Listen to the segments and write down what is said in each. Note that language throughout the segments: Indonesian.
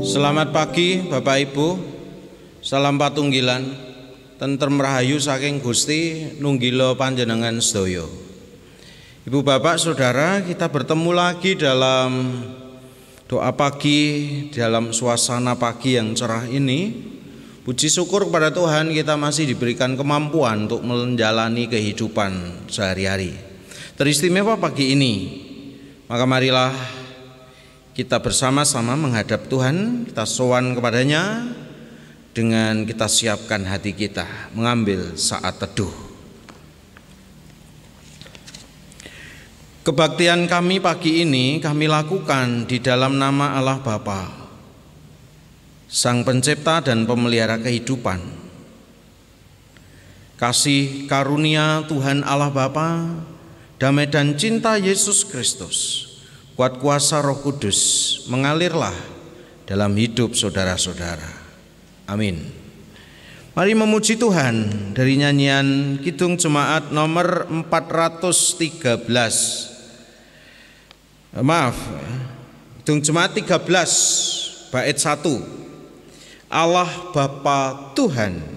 Selamat pagi Bapak Ibu, salam patunggilan, tentrem rahayu saking Gusti nunggilo panjenengan sedaya. Ibu Bapak Saudara, kita bertemu lagi dalam doa pagi, dalam suasana pagi yang cerah ini. Puji syukur kepada Tuhan kita masih diberikan kemampuan untuk menjalani kehidupan sehari-hari. Teristimewa pagi ini, maka marilah kita bersama-sama menghadap Tuhan, kita sowan kepadanya dengan kita siapkan hati kita mengambil saat teduh. Kebaktian kami pagi ini kami lakukan di dalam nama Allah Bapa, Sang Pencipta dan Pemelihara kehidupan. Kasih karunia Tuhan Allah Bapa, damai dan cinta Yesus Kristus, kuat kuasa Roh Kudus mengalirlah dalam hidup saudara-saudara. Amin. Mari memuji Tuhan dari nyanyian Kidung Jemaat nomor 413. Kidung Jemaat 13 bait 1. Allah Bapa Tuhan.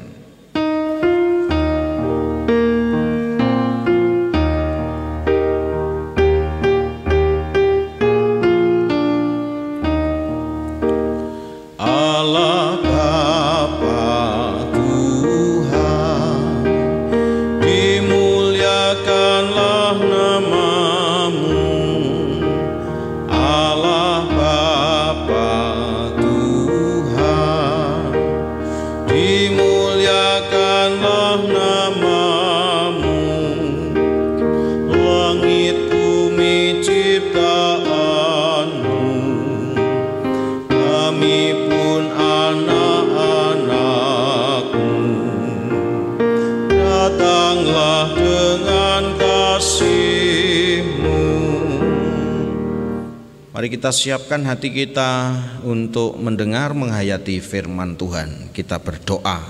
Mari kita siapkan hati kita untuk mendengar menghayati firman Tuhan. Kita berdoa.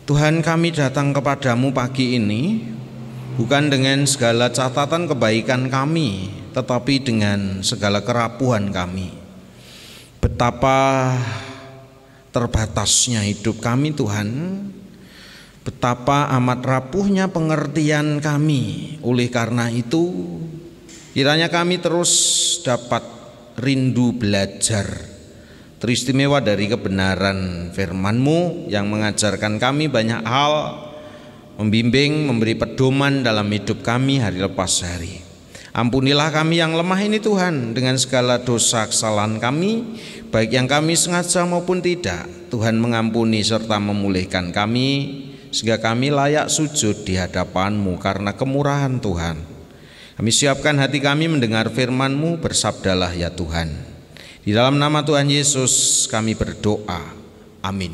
Tuhan, kami datang kepadamu pagi ini bukan dengan segala catatan kebaikan kami, tetapi dengan segala kerapuhan kami. Betapa terbatasnya hidup kami Tuhan, betapa amat rapuhnya pengertian kami. Oleh karena itu, kiranya kami terus dapat rindu belajar teristimewa dari kebenaran firman-Mu yang mengajarkan kami banyak hal, membimbing, memberi pedoman dalam hidup kami hari lepas hari. Ampunilah kami yang lemah ini Tuhan, dengan segala dosa kesalahan kami, baik yang kami sengaja maupun tidak. Tuhan mengampuni serta memulihkan kami, sehingga kami layak sujud di hadapan-Mu karena kemurahan Tuhan. Kami siapkan hati kami mendengar firman-Mu, bersabdalah ya Tuhan. Di dalam nama Tuhan Yesus kami berdoa, amin.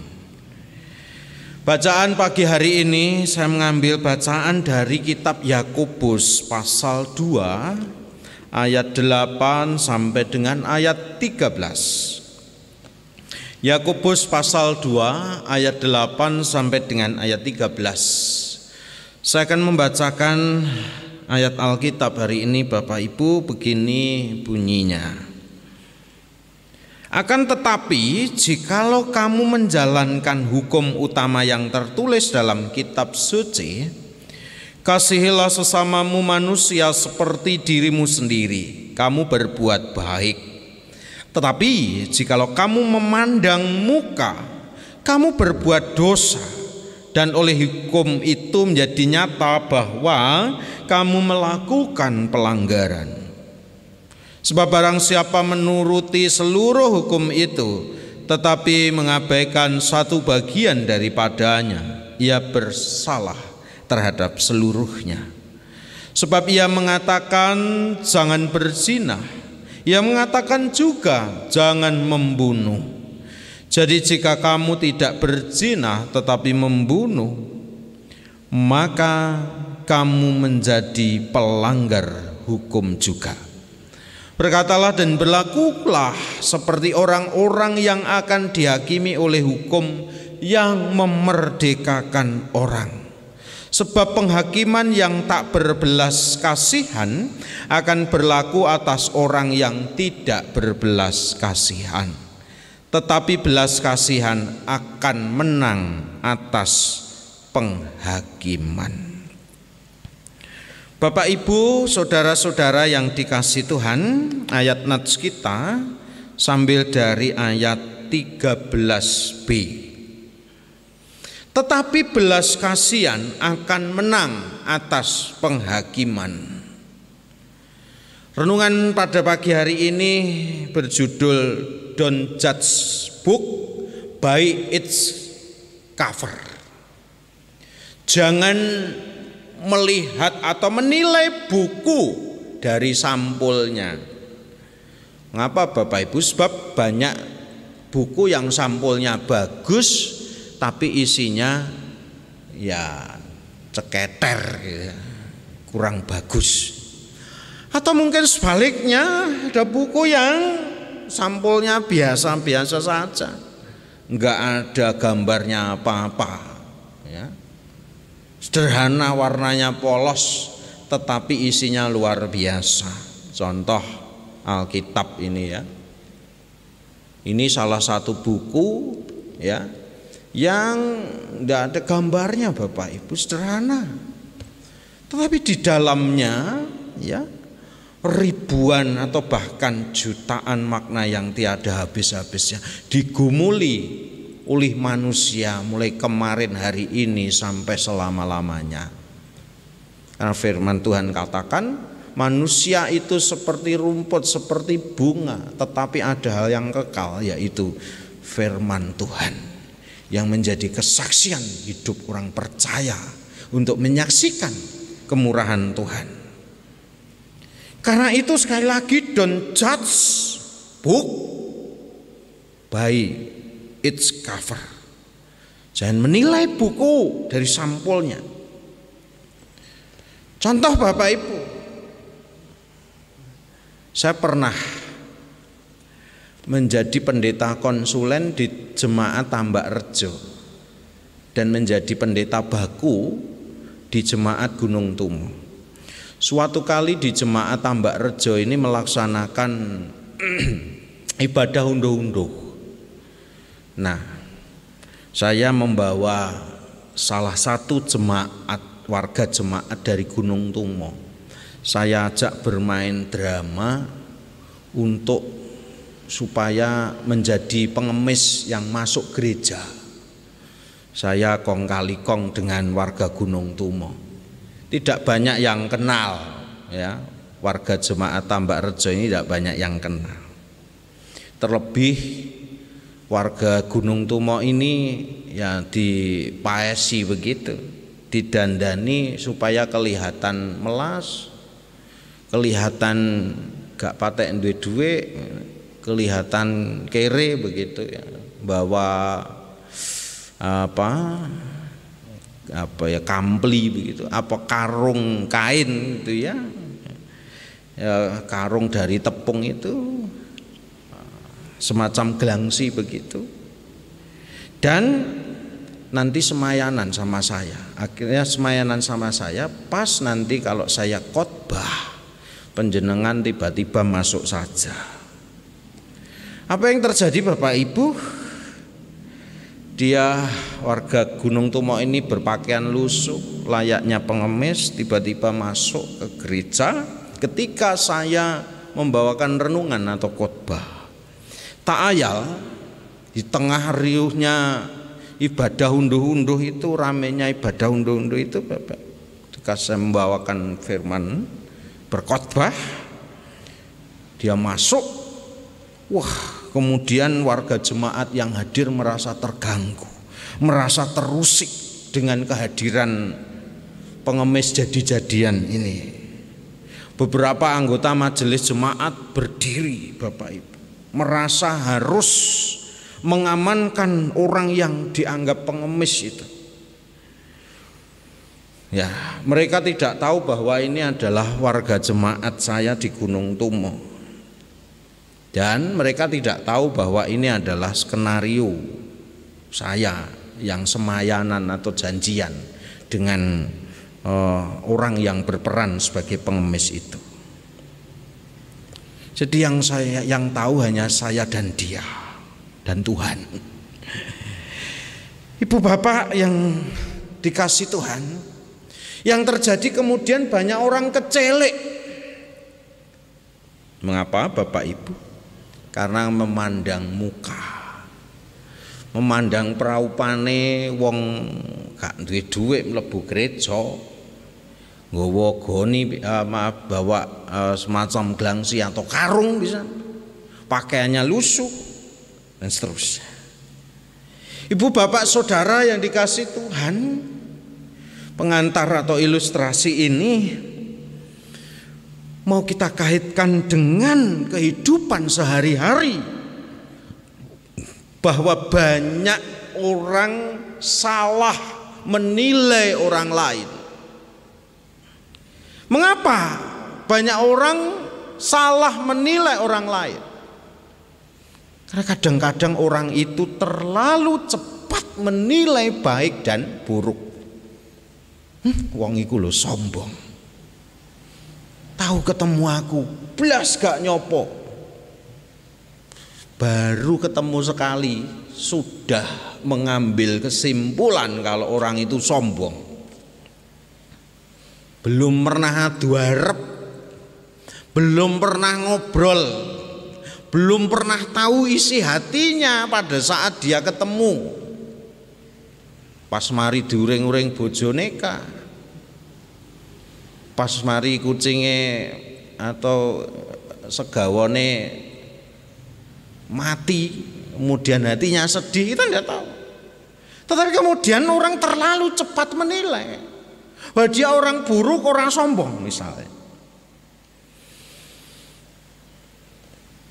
Bacaan pagi hari ini saya mengambil bacaan dari kitab Yakobus pasal 2 ayat 8 sampai dengan ayat 13. Yakobus pasal 2 ayat 8 sampai dengan ayat 13. Saya akan membacakan ayat Alkitab hari ini Bapak Ibu, begini bunyinya. Akan tetapi jikalau kamu menjalankan hukum utama yang tertulis dalam kitab suci, kasihilah sesamamu manusia seperti dirimu sendiri, kamu berbuat baik. Tetapi jikalau kamu memandang muka, kamu berbuat dosa, dan oleh hukum itu menjadi nyata bahwa kamu melakukan pelanggaran. Sebab barang siapa menuruti seluruh hukum itu tetapi mengabaikan satu bagian daripadanya, ia bersalah terhadap seluruhnya. Sebab ia mengatakan jangan berzina, ia mengatakan juga jangan membunuh, Jadi jika kamu tidak berzina tetapi membunuh, maka kamu menjadi pelanggar hukum juga. Berkatalah dan berlakulah seperti orang-orang yang akan dihakimi oleh hukum yang memerdekakan orang. Sebab penghakiman yang tak berbelas kasihan akan berlaku atas orang yang tidak berbelas kasihan. Tetapi belas kasihan akan menang atas penghakiman. Bapak Ibu, saudara-saudara yang dikasihi Tuhan, ayat nats kita sambil dari ayat 13b. Tetapi belas kasihan akan menang atas penghakiman. Renungan pada pagi hari ini berjudul Don't judge book by its cover. Jangan melihat atau menilai buku dari sampulnya. Mengapa Bapak Ibu? Sebab banyak buku yang sampulnya bagus tapi isinya ya ceketer gitu, kurang bagus. Atau mungkin sebaliknya, ada buku yang sampulnya biasa-biasa saja, enggak ada gambarnya apa-apa, ya. Sederhana, warnanya polos, tetapi isinya luar biasa. Contoh Alkitab ini ya. Ini salah satu buku ya yang enggak ada gambarnya Bapak Ibu, sederhana. Tetapi di dalamnya ya ribuan atau bahkan jutaan makna yang tiada habis-habisnya digumuli oleh manusia mulai kemarin, hari ini sampai selama-lamanya. Karena firman Tuhan katakan manusia itu seperti rumput, seperti bunga, tetapi ada hal yang kekal, yaitu firman Tuhan yang menjadi kesaksian hidup orang percaya untuk menyaksikan kemurahan Tuhan. Karena itu sekali lagi, don't judge book by its cover. Jangan menilai buku dari sampulnya. Contoh Bapak Ibu, saya pernah menjadi pendeta konsulen di Jemaat Tambak Rejo dan menjadi pendeta baku di Jemaat Gunung Tumo. Suatu kali di Jemaat Tambak Rejo ini melaksanakan ibadah unduh-unduh. Nah, saya membawa salah satu jemaat, warga jemaat dari Gunung Tumo. Saya ajak bermain drama untuk supaya menjadi pengemis yang masuk gereja. Saya kong kali kong dengan warga Gunung Tumo. Tidak banyak yang kenal ya, warga Jemaat Tambak Rejo ini tidak banyak yang kenal. Terlebih warga Gunung Tumo ini ya dipaesi begitu, didandani supaya kelihatan melas, kelihatan gak patek duwe-duwe, kelihatan kere begitu ya, bawa apa ya, kampli begitu, apa karung kain itu ya, karung dari tepung itu, semacam gelangsi begitu. Dan nanti semayanan sama saya. Akhirnya semayanan sama saya, pas nanti kalau saya khotbah, panjenengan tiba-tiba masuk saja. Apa yang terjadi Bapak Ibu? Dia warga Gunung Tumo ini berpakaian lusuh layaknya pengemis, tiba-tiba masuk ke gereja ketika saya membawakan renungan atau khotbah. Tak ayal di tengah riuhnya ibadah unduh-unduh itu, ramenya ibadah unduh-unduh itu Bapak, ketika saya membawakan firman berkhotbah, dia masuk. Wah, kemudian warga jemaat yang hadir merasa terganggu, merasa terusik dengan kehadiran pengemis jadi-jadian ini. Beberapa anggota majelis jemaat berdiri Bapak Ibu, merasa harus mengamankan orang yang dianggap pengemis itu. Ya, mereka tidak tahu bahwa ini adalah warga jemaat saya di Gunung Tumo. Dan mereka tidak tahu bahwa ini adalah skenario saya yang semayanan atau janjian dengan orang yang berperan sebagai pengemis itu. Jadi yang tahu hanya saya dan dia dan Tuhan. Ibu bapak yang dikasih Tuhan, yang terjadi kemudian banyak orang kecelek. Mengapa bapak ibu? Karena memandang muka, memandang praupane wong gak duwe dhuwit mlebu gereja, nggawa goni bawa semacam gelangsi atau karung bisa, pakaiannya lusuh dan seterusnya. Ibu bapak saudara yang dikasih Tuhan, pengantar atau ilustrasi ini mau kita kaitkan dengan kehidupan sehari-hari, bahwa banyak orang salah menilai orang lain. Mengapa banyak orang salah menilai orang lain? Karena kadang-kadang orang itu terlalu cepat menilai baik dan buruk. Wong iku lho sombong, tahu ketemu aku blas gak nyopo, baru ketemu sekali sudah mengambil kesimpulan kalau orang itu sombong. Belum pernah adu arep, belum pernah ngobrol, belum pernah tahu isi hatinya pada saat dia ketemu. Pas mari diuring-uring bojone ka, pas mari kucinge atau segawone mati, kemudian hatinya sedih, kita tidak tahu. Tetapi kemudian orang terlalu cepat menilai bahwa dia orang buruk, orang sombong misalnya.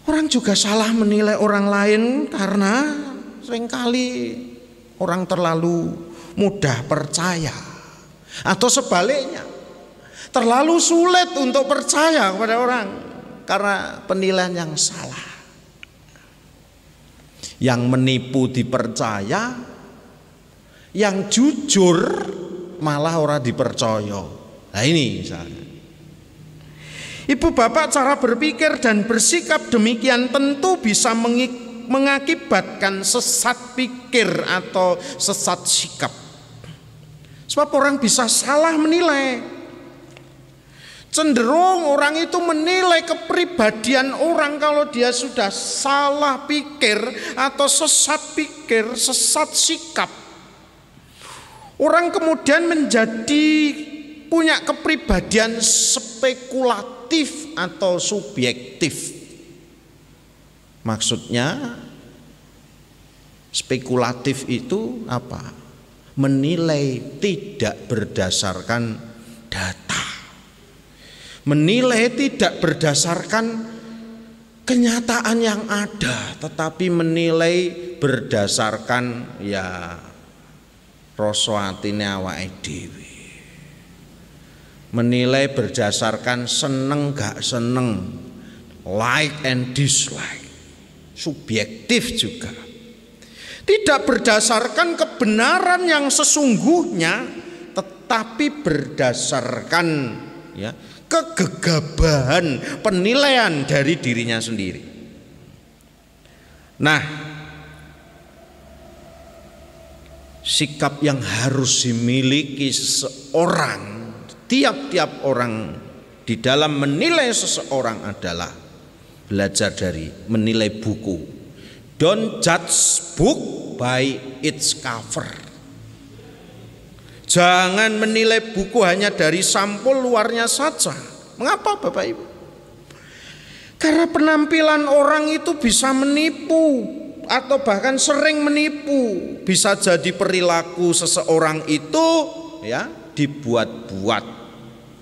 Orang juga salah menilai orang lain karena seringkali orang terlalu mudah percaya, atau sebaliknya terlalu sulit untuk percaya kepada orang karena penilaian yang salah. Yang menipu dipercaya, yang jujur malah orang dipercaya. Nah ini misalnya, ibu bapak, cara berpikir dan bersikap demikian tentu bisa mengakibatkan sesat pikir atau sesat sikap. Sebab orang bisa salah menilai. Cenderung orang itu menilai kepribadian orang kalau dia sudah salah pikir atau sesat pikir, sesat sikap. Orang kemudian menjadi punya kepribadian spekulatif atau subjektif. Maksudnya spekulatif itu apa? Menilai tidak berdasarkan data, menilai tidak berdasarkan kenyataan yang ada, tetapi menilai berdasarkan ya rasa atine awake dhewe. Menilai berdasarkan seneng gak seneng, like and dislike, subjektif juga. Tidak berdasarkan kebenaran yang sesungguhnya, tetapi berdasarkan ya kegegabahan penilaian dari dirinya sendiri. Nah, sikap yang harus dimiliki seseorang, tiap-tiap orang di dalam menilai seseorang adalah belajar dari menilai buku. Don't judge book by its cover. Jangan menilai buku hanya dari sampul luarnya saja. Mengapa Bapak Ibu? Karena penampilan orang itu bisa menipu atau bahkan sering menipu. Bisa jadi perilaku seseorang itu ya dibuat-buat.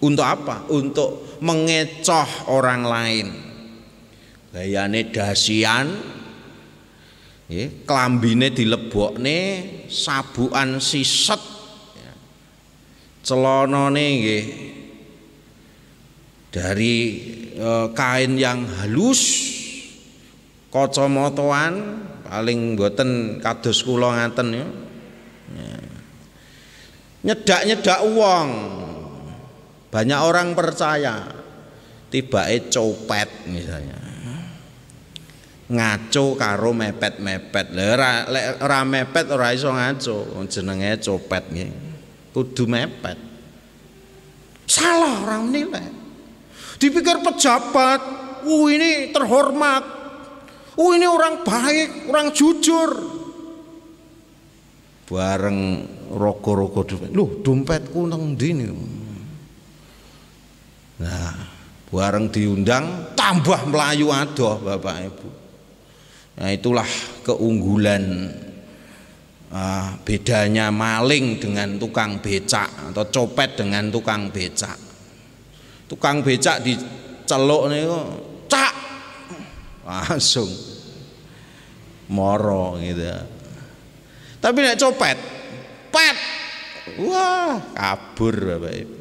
Untuk apa? Untuk mengecoh orang lain. Gayane dasian, klambine dilebokne sabukan siset, celanane nggih dari kain yang halus, kacamataan paling mboten kados kula ngaten ya. Nyedak-nyedak uang. Banyak orang percaya tibake copet misalnya. Ngaco karo mepet-mepet. Lek ora mepet ora iso ngaco, jenenge copet nggih. Kudu mepet. Salah orang menilai. Dipikir pejabat, ini terhormat. Ini orang baik, orang jujur. Bareng rogo-rogo dompet. Loh, dompetku nang ndi niku? Nah, bareng diundang tambah melayu adoh Bapak Ibu. Nah, itulah keunggulan bedanya maling dengan tukang becak atau copet dengan tukang becak. Tukang becak diceluk niku cak langsung moro gitu. Tapi nek copet pet, wah kabur Bapak Ibu.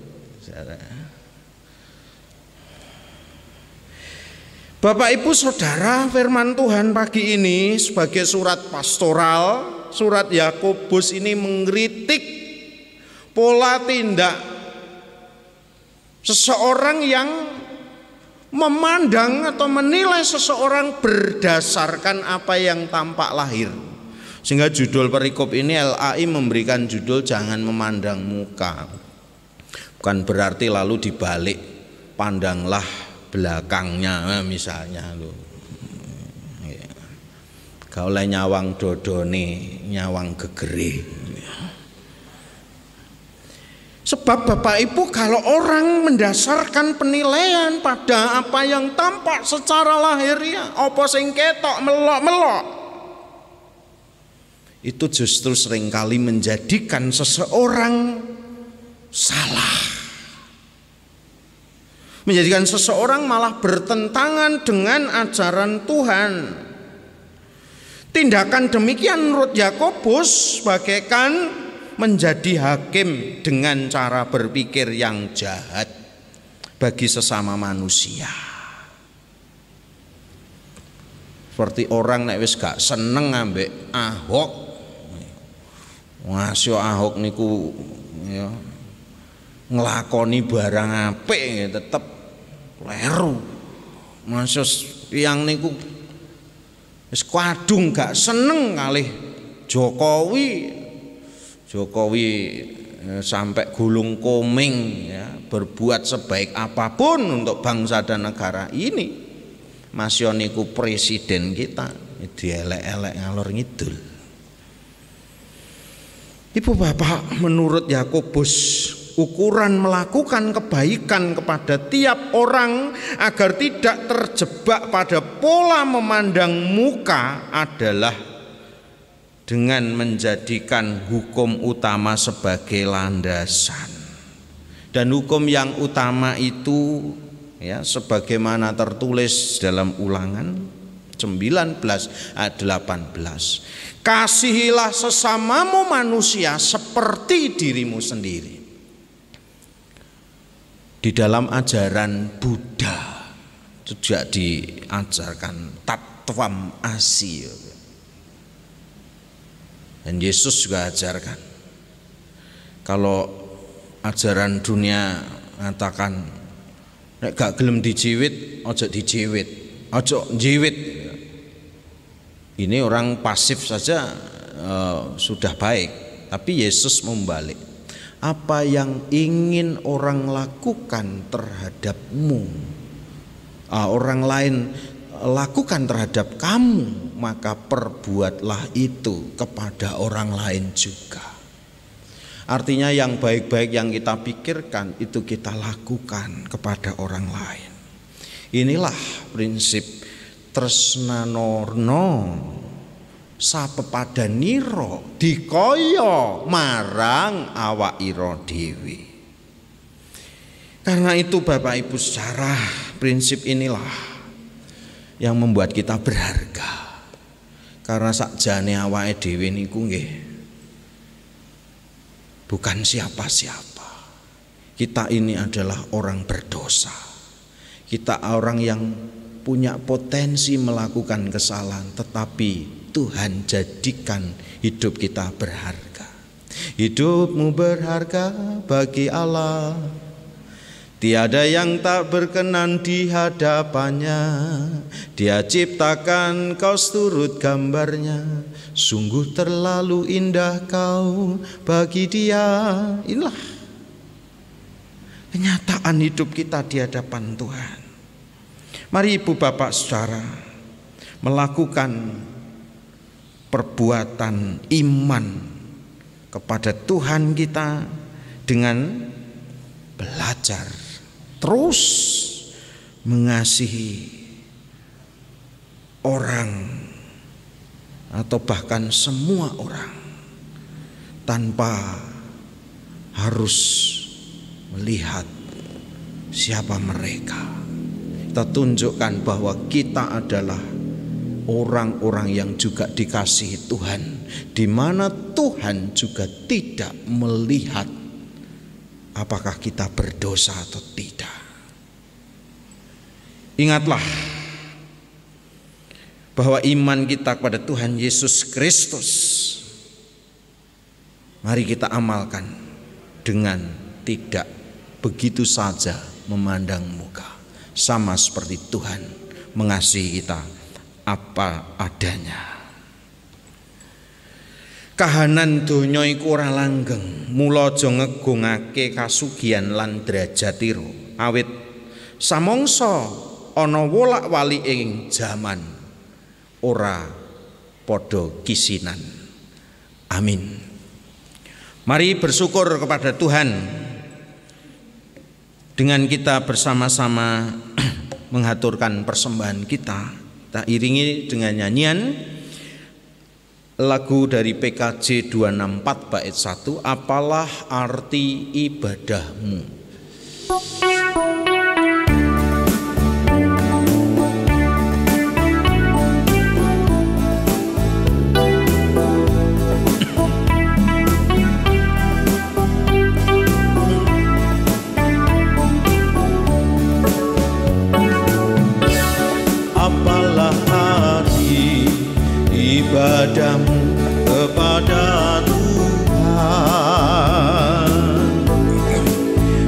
Bapak Ibu Saudara, firman Tuhan pagi ini sebagai surat pastoral, surat Yakobus ini mengkritik pola tindak seseorang yang memandang atau menilai seseorang berdasarkan apa yang tampak lahir. Sehingga judul perikop ini LAI memberikan judul jangan memandang muka. Bukan berarti lalu dibalik, pandanglah belakangnya misalnya loh. Kau oleh nyawang dodone, nyawang gegere. Sebab Bapak Ibu, kalau orang mendasarkan penilaian pada apa yang tampak secara lahiriah, apa sing ketok melok-melok, itu justru seringkali menjadikan seseorang salah. Menjadikan seseorang malah bertentangan dengan ajaran Tuhan. Tindakan demikian menurut Yakobus bagaikan menjadi hakim dengan cara berpikir yang jahat bagi sesama manusia. Seperti orang nek wis gak seneng ambek Ahok, ngasih Ahok niku ya nglakoni barang apik tetep kleru. Maksud yang niku wis kadung gak seneng kalih Jokowi sampai gulung komeng ya, berbuat sebaik apapun untuk bangsa dan negara ini. Masya niku presiden kita dielek-elek ngalor ngidul. Ibu bapak, menurut Yakobus, ukuran melakukan kebaikan kepada tiap orang agar tidak terjebak pada pola memandang muka adalah dengan menjadikan hukum utama sebagai landasan. Dan hukum yang utama itu ya sebagaimana tertulis dalam Ulangan 19 ayat 18. Kasihilah sesamamu manusia seperti dirimu sendiri. Di dalam ajaran Buddha juga diajarkan Tattvam Asi. Dan Yesus juga ajarkan. Kalau ajaran dunia mengatakan nek gak gelem dijiwit, ojo dijiwit, ojo jiwit. Ini orang pasif saja sudah baik. Tapi Yesus membalik. Apa yang ingin orang lakukan terhadapmu, orang lain lakukan terhadap kamu, maka perbuatlah itu kepada orang lain juga. Artinya yang baik-baik yang kita pikirkan itu kita lakukan kepada orang lain. Inilah prinsip tresnanorno sapepadaniro dikaya marang awakira dhewe. Karena itu Bapak Ibu secara prinsip inilah yang membuat kita berharga. Karena sakjane awake dhewe niku nggih bukan siapa-siapa. Kita ini adalah orang berdosa. Kita orang yang punya potensi melakukan kesalahan, tetapi Tuhan jadikan hidup kita berharga. Hidupmu berharga bagi Allah. Tiada yang tak berkenan di hadapannya. Dia ciptakan kau seturut gambarnya. Sungguh terlalu indah kau bagi dia. Inilah kenyataan hidup kita di hadapan Tuhan. Mari ibu bapak saudara melakukan perbuatan iman kepada Tuhan kita dengan belajar terus mengasihi orang atau bahkan semua orang tanpa harus melihat siapa mereka. Kita tunjukkan bahwa kita adalah orang-orang yang juga dikasihi Tuhan, di mana Tuhan juga tidak melihat apakah kita berdosa atau tidak. Ingatlah bahwa iman kita kepada Tuhan Yesus Kristus mari kita amalkan dengan tidak begitu saja memandang muka, sama seperti Tuhan mengasihi kita apa adanya. Kahanan donya iku ora langgeng, mula aja ngegungake kasugihan lan drajatira, awit samangsa ana wolak-walik ing jaman ora padha kisinan. Amin. Mari bersyukur kepada Tuhan dengan kita bersama-sama mengaturkan persembahan kita. Kita iringi dengan nyanyian lagu dari PKJ 264 bait 1, apalah arti ibadahmu. Ibadahmu kepada Tuhan,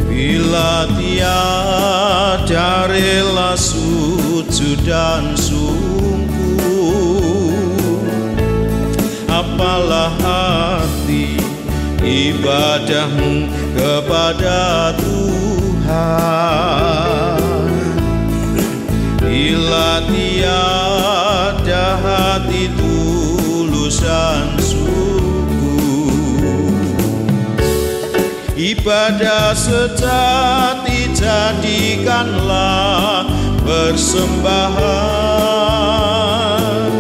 bila tiada rela sujud dan sungguh, apalah arti ibadahmu kepada Tuhan, bila tiada hati tulus dan sungguh. Ibadah sejati jadikanlah persembahan,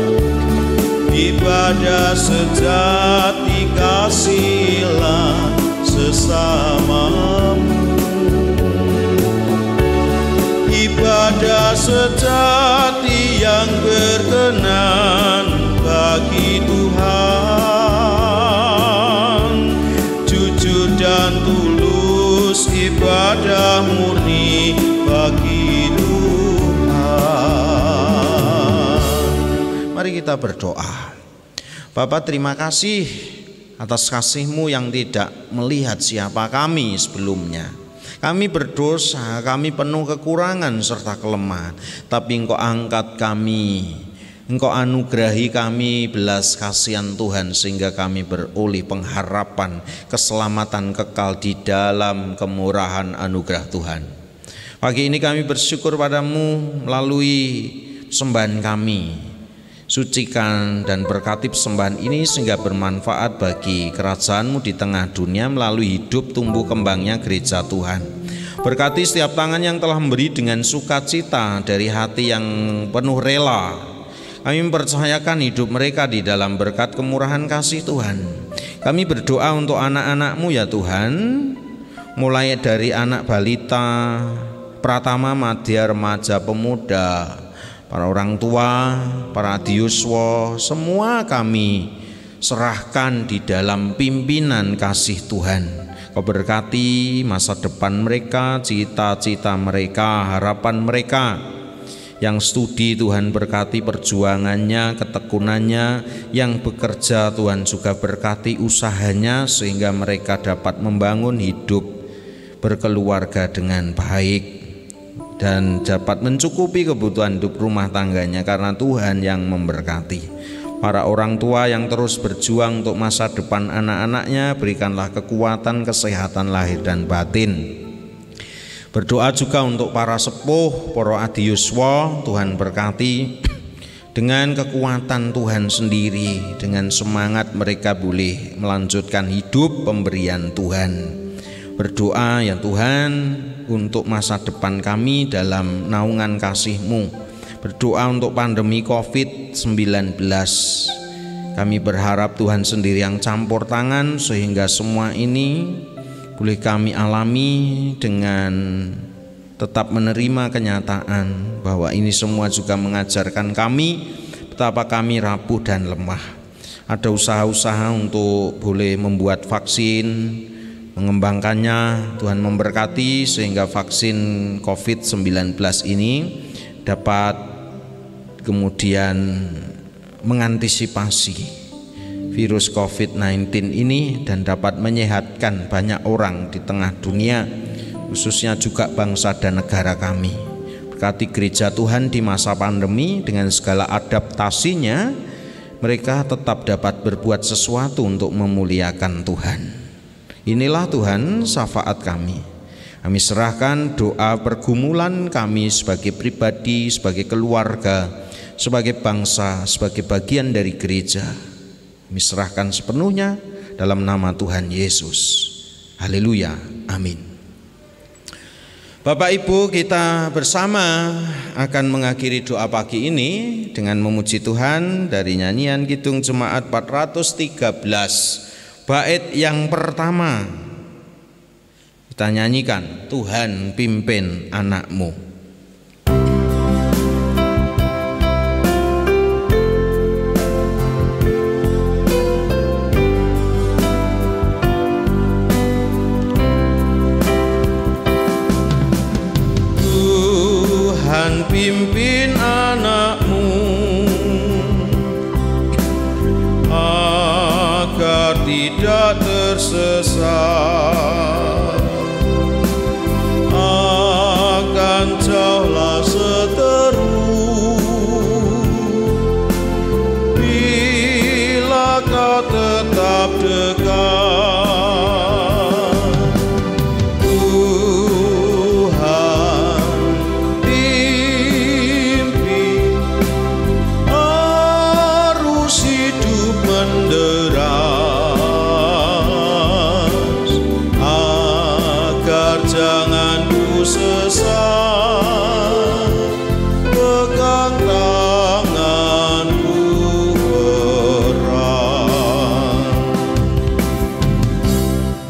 ibadah sejati kasihlah sesamamu, ibadah sejati yang berkenan bagi Tuhan, jujur dan tulus ibadah murni bagi Tuhan. Mari kita berdoa. Bapa, terima kasih atas kasih-Mu yang tidak melihat siapa kami sebelumnya. Kami berdosa, kami penuh kekurangan serta kelemahan, tapi Engkau angkat kami, Engkau anugerahi kami belas kasihan Tuhan, sehingga kami beroleh pengharapan keselamatan kekal di dalam kemurahan anugerah Tuhan. Pagi ini kami bersyukur padamu melalui sembahan kami. Sucikan dan berkati persembahan ini sehingga bermanfaat bagi kerajaan-Mu di tengah dunia melalui hidup tumbuh kembangnya gereja Tuhan. Berkati setiap tangan yang telah memberi dengan sukacita dari hati yang penuh rela. Kami mempercayakan hidup mereka di dalam berkat kemurahan kasih Tuhan. Kami berdoa untuk anak-anak-Mu ya Tuhan, mulai dari anak balita, pratama, madya, remaja, pemuda, para orang tua, para adiyuswa, semua kami serahkan di dalam pimpinan kasih Tuhan. Kau berkati masa depan mereka, cita-cita mereka, harapan mereka. Yang studi Tuhan berkati perjuangannya, ketekunannya. Yang bekerja Tuhan juga berkati usahanya, sehingga mereka dapat membangun hidup berkeluarga dengan baik dan dapat mencukupi kebutuhan hidup rumah tangganya, karena Tuhan yang memberkati. Para orang tua yang terus berjuang untuk masa depan anak-anaknya, berikanlah kekuatan, kesehatan lahir dan batin. Berdoa juga untuk para sepuh, para adiyuswa, Tuhan berkati. Dengan kekuatan Tuhan sendiri, dengan semangat mereka boleh melanjutkan hidup pemberian Tuhan. Berdoa ya Tuhan untuk masa depan kami dalam naungan kasih-Mu. Berdoa untuk pandemi COVID-19. Kami berharap Tuhan sendiri yang campur tangan, sehingga semua ini boleh kami alami dengan tetap menerima kenyataan bahwa ini semua juga mengajarkan kami betapa kami rapuh dan lemah. Ada usaha-usaha untuk boleh membuat vaksin, mengembangkannya. Tuhan memberkati sehingga vaksin COVID-19 ini dapat kemudian mengantisipasi virus COVID-19 ini dan dapat menyehatkan banyak orang di tengah dunia, khususnya juga bangsa dan negara kami. Berkati gereja Tuhan di masa pandemi dengan segala adaptasinya, mereka tetap dapat berbuat sesuatu untuk memuliakan Tuhan. Inilah Tuhan syafaat kami. Kami serahkan doa pergumulan kami sebagai pribadi, sebagai keluarga, sebagai bangsa, sebagai bagian dari gereja. Kami serahkan sepenuhnya dalam nama Tuhan Yesus. Haleluya, amin. Bapak Ibu, kita bersama akan mengakhiri doa pagi ini dengan memuji Tuhan dari nyanyian Kidung Jemaat 413, bait yang pertama. Kita nyanyikan, Tuhan pimpin anak-Mu. Tuhan pimpin anak-Mu agar tidak tersesat, akan jauhlah seteru bila Kau tetap dekat.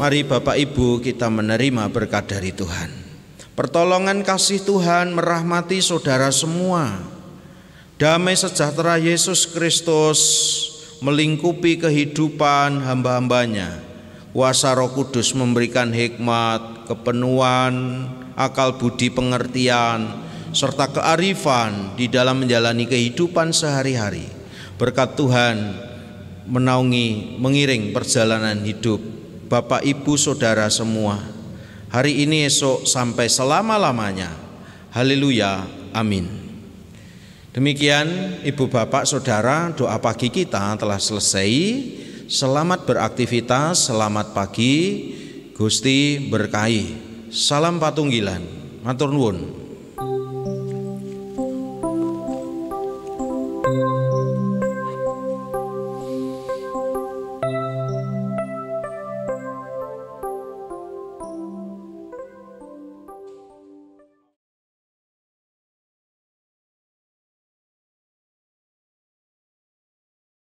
Mari Bapak Ibu kita menerima berkat dari Tuhan. Pertolongan kasih Tuhan merahmati saudara semua. Damai sejahtera Yesus Kristus melingkupi kehidupan hamba-hambanya. Kuasa Roh Kudus memberikan hikmat, kepenuhan, akal budi pengertian, serta kearifan di dalam menjalani kehidupan sehari-hari. Berkat Tuhan menaungi, mengiring perjalanan hidup Bapak Ibu Saudara semua, hari ini, esok, sampai selama-lamanya. Haleluya, amin. Demikian Ibu Bapak Saudara, doa pagi kita telah selesai. Selamat beraktivitas, selamat pagi, Gusti berkahi. Salam patunggilan, matur nuwun.